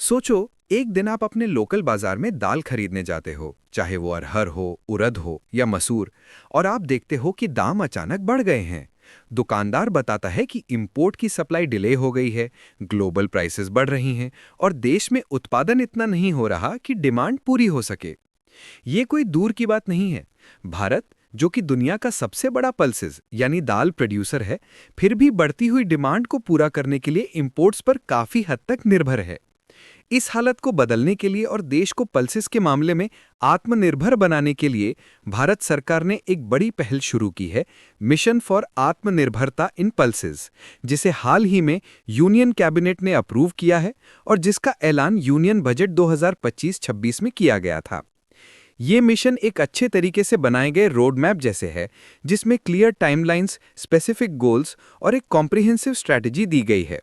सोचो, एक दिन आप अपने लोकल बाजार में दाल खरीदने जाते हो, चाहे वो अरहर हो, उड़द हो या मसूर, और आप देखते हो कि दाम अचानक बढ़ गए हैं। दुकानदार बताता है कि इंपोर्ट की सप्लाई डिले हो गई है, ग्लोबल प्राइसेस बढ़ रही हैं और देश में उत्पादन इतना नहीं हो रहा कि डिमांड पूरी हो सके। ये कोई दूर की बात नहीं है। भारत, जो कि दुनिया का सबसे बड़ा पल्सेस यानी दाल प्रोड्यूसर है, फिर भी बढ़ती हुई डिमांड को पूरा करने के लिए इंपोर्ट्स पर काफी हद तक निर्भर है। इस हालत को बदलने के लिए और देश को पल्सेस के मामले में आत्मनिर्भर बनाने के लिए भारत सरकार ने एक बड़ी पहल शुरू की है, मिशन फॉर आत्मनिर्भरता इन पल्सेस, जिसे हाल ही में यूनियन कैबिनेट ने अप्रूव किया है और जिसका ऐलान यूनियन बजट 2025-26 में किया गया था। ये मिशन एक अच्छे तरीके से बनाए गए रोड मैप जैसे है, जिसमें क्लियर टाइमलाइंस, स्पेसिफिक गोल्स और एक कॉम्प्रिहेंसिव स्ट्रैटेजी दी गई है।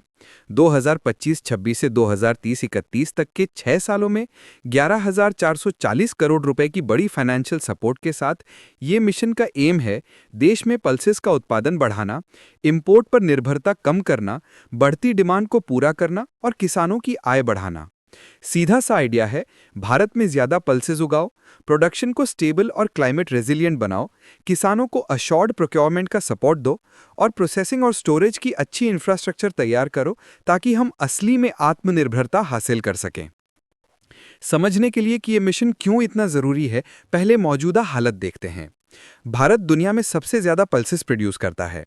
2025-26 से 2030-31 तक के 6 सालों में 11,440 करोड़ रुपए की बड़ी फाइनेंशियल सपोर्ट के साथ ये मिशन का एम है देश में पल्सेस का उत्पादन बढ़ाना, इंपोर्ट पर निर्भरता कम करना, बढ़ती डिमांड को पूरा करना और किसानों की आय बढ़ाना। सीधा सा आइडिया है, भारत में ज्यादा पल्सेस उगाओ, प्रोडक्शन को स्टेबल और क्लाइमेट रेजिलिएंट बनाओ, किसानों को अशोर्ड प्रोक्योरमेंट का सपोर्ट दो और प्रोसेसिंग और स्टोरेज की अच्छी इंफ्रास्ट्रक्चर तैयार करो ताकि हम असली में आत्मनिर्भरता हासिल कर सकें। समझने के लिए कि ये मिशन क्यों इतना जरूरी है, पहले मौजूदा हालत देखते हैं। भारत दुनिया में सबसे ज्यादा पल्सेस प्रोड्यूस करता है।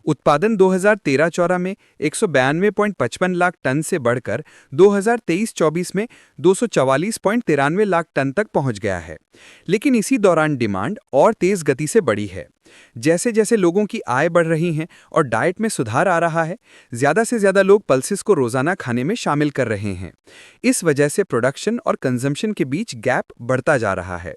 उत्पादन 2013-14 में 192.55 लाख टन से बढ़कर 2023-24 में 244.93 लाख टन तक पहुंच गया है। लेकिन इसी दौरान डिमांड और तेज गति से बढ़ी है। जैसे जैसे लोगों की आय बढ़ रही है और डाइट में सुधार आ रहा है, ज्यादा से ज्यादा लोग पल्सेस को रोजाना खाने में शामिल कर रहे हैं। इस वजह से प्रोडक्शन और कंजम्पशन के बीच गैप बढ़ता जा रहा है।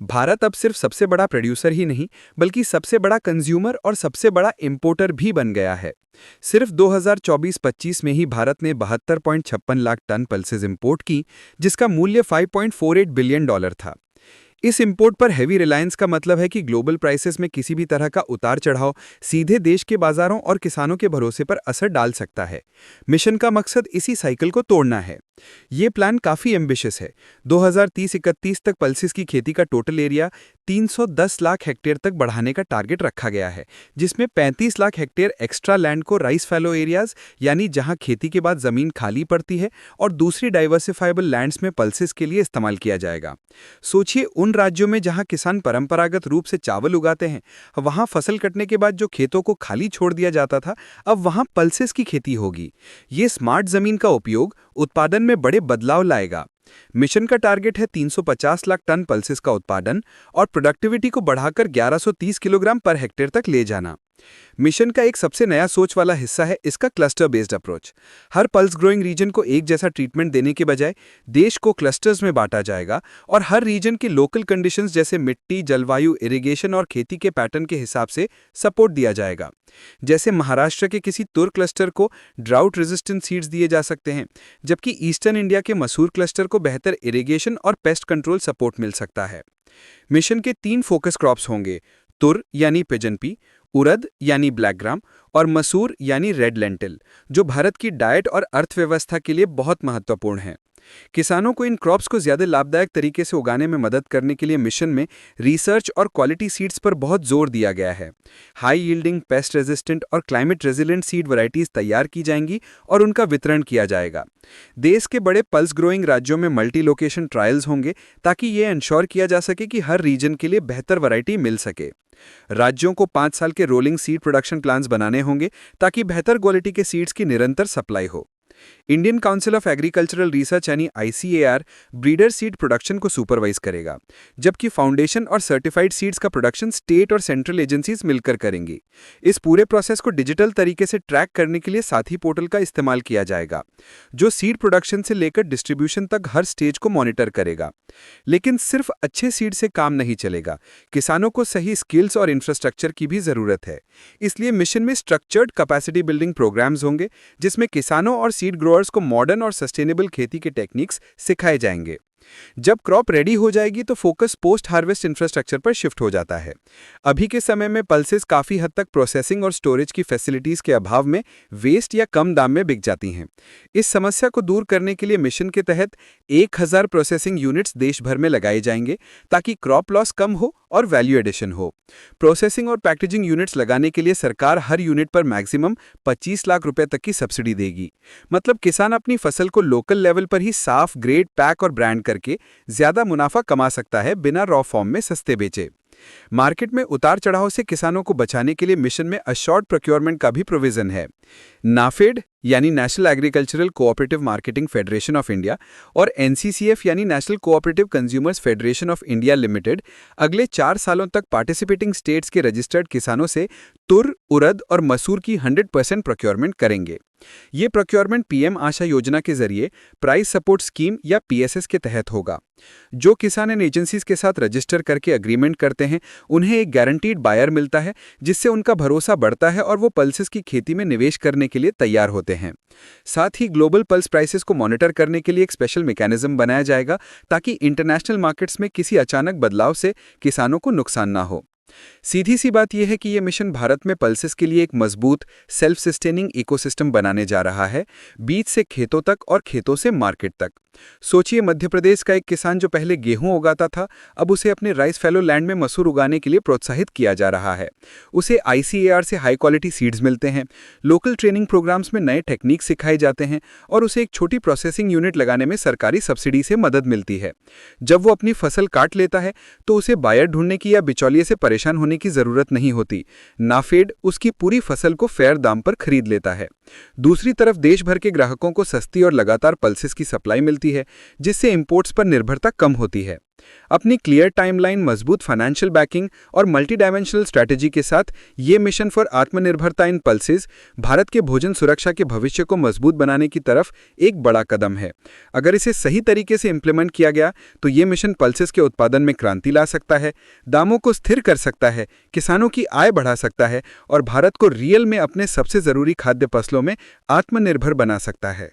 भारत अब सिर्फ सबसे बड़ा प्रोड्यूसर ही नहीं, बल्कि सबसे बड़ा कंज्यूमर और सबसे बड़ा इंपोर्टर भी बन गया है। सिर्फ 2024-25 में ही भारत ने 72.56 लाख टन पल्सेस इंपोर्ट की, जिसका मूल्य $5.48 बिलियन था। इस इंपोर्ट पर हैवी रिलायंस का मतलब है कि ग्लोबल प्राइसेस में किसी भी तरह का उतार चढ़ाव सीधे देश के बाजारों और किसानों के भरोसे पर असर डाल सकता है। मिशन का मकसद इसी साइकिल को तोड़ना है। ये प्लान काफी एम्बिशियस है। 2030-31 तक पल्सेस की खेती का टोटल एरिया 310 लाख हेक्टेयर तक बढ़ाने का टारगेट रखा गया है, जिसमें 35 लाख हेक्टेयर एक्स्ट्रा लैंड को राइस फैलो एरियाज यानी जहां खेती के बाद जमीन खाली पड़ती है और दूसरी डाइवर्सिफाइबल लैंड्स में पल्सेस के लिए इस्तेमाल किया जाएगा। सोचिए, उन राज्यों में जहां किसान परंपरागत रूप से चावल उगाते हैं, वहां फसल कटने के बाद जो खेतों को खाली छोड़ दिया जाता था, अब वहां पल्सेस की खेती होगी। ये स्मार्ट जमीन का उपयोग उत्पादन में बड़े बदलाव लाएगा। मिशन का टारगेट है 350 लाख टन पल्सेस का उत्पादन और प्रोडक्टिविटी को बढ़ाकर 1130 किलोग्राम पर हेक्टेयर तक ले जाना। मिशन का एक सबसे नया सोच वाला हिस्सा है इसका क्लस्टर बेस्ड अप्रोच। हर पल्स ग्रोइंग रीजन को एक जैसा ट्रीटमेंट देने के बजाय देश को क्लस्टर्स में बांटा जाएगा और हर रीजन के लोकल कंडीशंस जैसे मिट्टी, जलवायु, इरिगेशन और खेती के पैटर्न के हिसाब से सपोर्ट दिया जाएगा। जैसे महाराष्ट्र के किसी तुर क्लस्टर को ड्राउट रेजिस्टेंट सीड्स दिए जा सकते हैं, जबकि ईस्टर्न इंडिया के मसूर क्लस्टर को बेहतर इरिगेशन और पेस्ट कंट्रोल सपोर्ट मिल सकता है। मिशन के 3 फोकस क्रॉप्स होंगे: तुर यानी पिजन पी, उड़द यानी ब्लैक ग्राम और मसूर यानी रेड लेंटिल, जो भारत की डाइट और अर्थव्यवस्था के लिए बहुत महत्वपूर्ण है। किसानों को इन क्रॉप्स को ज्यादा लाभदायक तरीके से उगाने में मदद करने के लिए मिशन में रिसर्च और क्वालिटी सीड्स पर बहुत जोर दिया गया है। हाई यील्डिंग, पेस्ट रेजिस्टेंट और क्लाइमेट रेजिलिएंट सीड वैरायटीज तैयार की जाएंगी और उनका वितरण किया जाएगा। देश के बड़े पल्स ग्रोइंग राज्यों में मल्टी लोकेशन ट्रायल्स होंगे ताकि ये इंश्योर किया जा सके कि हर रीजन के लिए बेहतर वैरायटी मिल सके। राज्यों को 5 साल के रोलिंग सीड प्रोडक्शन प्लान्स बनाने होंगे ताकि बेहतर क्वालिटी के सीड्स की निरंतर सप्लाई हो। Indian council of agricultural research यानी ICAR ब्रीडर सीड प्रोडक्शन को सुपरवाइज करेगा, जबकि फाउंडेशन और सर्टिफाइड सीड्स का प्रोडक्शन स्टेट और सेंट्रल एजेंसीज मिलकर करेंगी। इस पूरे प्रोसेस को डिजिटल तरीके से ट्रैक करने के लिए साथी पोर्टल का इस्तेमाल किया जाएगा, जो सीड प्रोडक्शन से लेकर डिस्ट्रीब्यूशन तक हर स्टेज को मॉनिटर करेगा। लेकिन सिर्फ अच्छे सीड से काम नहीं चलेगा, किसानों को सही स्किल्स और इंफ्रास्ट्रक्चर की भी जरूरत है। इसलिए मिशन में स्ट्रक्चर्ड कैपेसिटी बिल्डिंग प्रोग्राम्स होंगे, जिसमें किसानों और सीड ग्रोअर्स को मॉडर्न और सस्टेनेबल खेती के टेक्निक्स सिखाए जाएंगे। जब क्रॉप रेडी हो जाएगी तो फोकस पोस्ट हार्वेस्ट इंफ्रास्ट्रक्चर पर शिफ्ट हो जाता है। अभी के समय में पल्सेस काफ़ी हद तक प्रोसेसिंग और स्टोरेज की फैसिलिटीज़ के अभाव में वेस्ट या कम दाम में बिक जाती हैं। इस समस्या को दूर करने के लिए मिशन के तहत 1000 प्रोसेसिंग यूनिट्स देश भर में लगाए जाएंगे ताकि क्रॉप लॉस कम हो और वैल्यू एडिशन हो। प्रोसेसिंग और पैकेजिंग यूनिट्स लगाने के लिए सरकार हर यूनिट पर मैक्सिमम 25 लाख रुपए तक की सब्सिडी देगी। मतलब किसान अपनी फसल को लोकल लेवल पर ही साफ, ग्रेड, पैक और ब्रांड करके ज्यादा मुनाफा कमा सकता है, बिना रॉ फॉर्म में सस्ते बेचे। मार्केट में उतार चढ़ाव से किसानों को बचाने के लिए मिशन में अशोर्ड प्रोक्योरमेंट का भी प्रोविजन है। नाफेड यानी national agricultural cooperative marketing federation of India और एनसीसीएफ यानी national cooperative consumers federation of India limited अगले 4 सालों तक पार्टिसिपेटिंग स्टेट्स के रजिस्टर्ड किसानों से तुर, उड़द और मसूर की 100% प्रोक्योरमेंट करेंगे। ये प्रोक्योरमेंट पीएम आशा योजना के जरिए प्राइस सपोर्ट स्कीम या पीएसएस के तहत होगा। जो किसान इन एजेंसीज के साथ रजिस्टर करके अग्रीमेंट करते हैं, उन्हें एक गारंटीड बायर मिलता है, जिससे उनका भरोसा बढ़ता है और वो पल्सेस की खेती में निवेश करने के लिए तैयार होते हैं। साथ ही ग्लोबल पल्स प्राइसेस को मॉनिटर करने के लिए एक स्पेशल मैकेनिज्म बनाया जाएगा ताकि इंटरनेशनल मार्केट्स में किसी अचानक बदलाव से किसानों को नुकसान ना हो। सीधी सी बात यह है कि यह मिशन भारत में पल्सेस के लिए एक मजबूत सेल्फ सस्टेनिंग इकोसिस्टम बनाने जा रहा है, बीज से खेतों तक और खेतों से मार्केट तक। सोचिए, मध्य प्रदेश का एक किसान जो पहले गेहूं उगाता था, अब उसे अपने राइस फैलो लैंड में मसूर उगाने के लिए प्रोत्साहित किया जा रहा है। उसे आईसीएआर से हाई क्वालिटी सीड्स मिलते हैं, लोकल ट्रेनिंग प्रोग्राम्स में नए टेक्निक सिखाए जाते हैं और उसे एक छोटी प्रोसेसिंग यूनिट लगाने में सरकारी सब्सिडी से मदद मिलती है। जब वो अपनी फसल काट लेता है तो उसे बायर ढूंढने की या बिचौलिए से परेशान होने की जरूरत नहीं होती। नाफेड उसकी पूरी फसल को फेयर दाम पर खरीद लेता है। दूसरी तरफ देश भर के ग्राहकों को सस्ती और लगातार पल्सेस की सप्लाई मिलती है, जिससे इंपोर्ट्स पर निर्भरता कम होती है। अपनी क्लियर टाइमलाइन, मजबूत फाइनेंशियल बैकिंग और मल्टी डायमेंशनल स्ट्रैटेजी के साथ ये मिशन फॉर आत्मनिर्भरता इन पल्सेस भारत के भोजन सुरक्षा के भविष्य को मजबूत बनाने की तरफ एक बड़ा कदम है। अगर इसे सही तरीके से इंप्लीमेंट किया गया तो ये मिशन पल्सेस के उत्पादन में क्रांति ला सकता है, दामों को स्थिर कर सकता है, किसानों की आय बढ़ा सकता है और भारत को रियल में अपने सबसे जरूरी खाद्य फसलों में आत्मनिर्भर बना सकता है।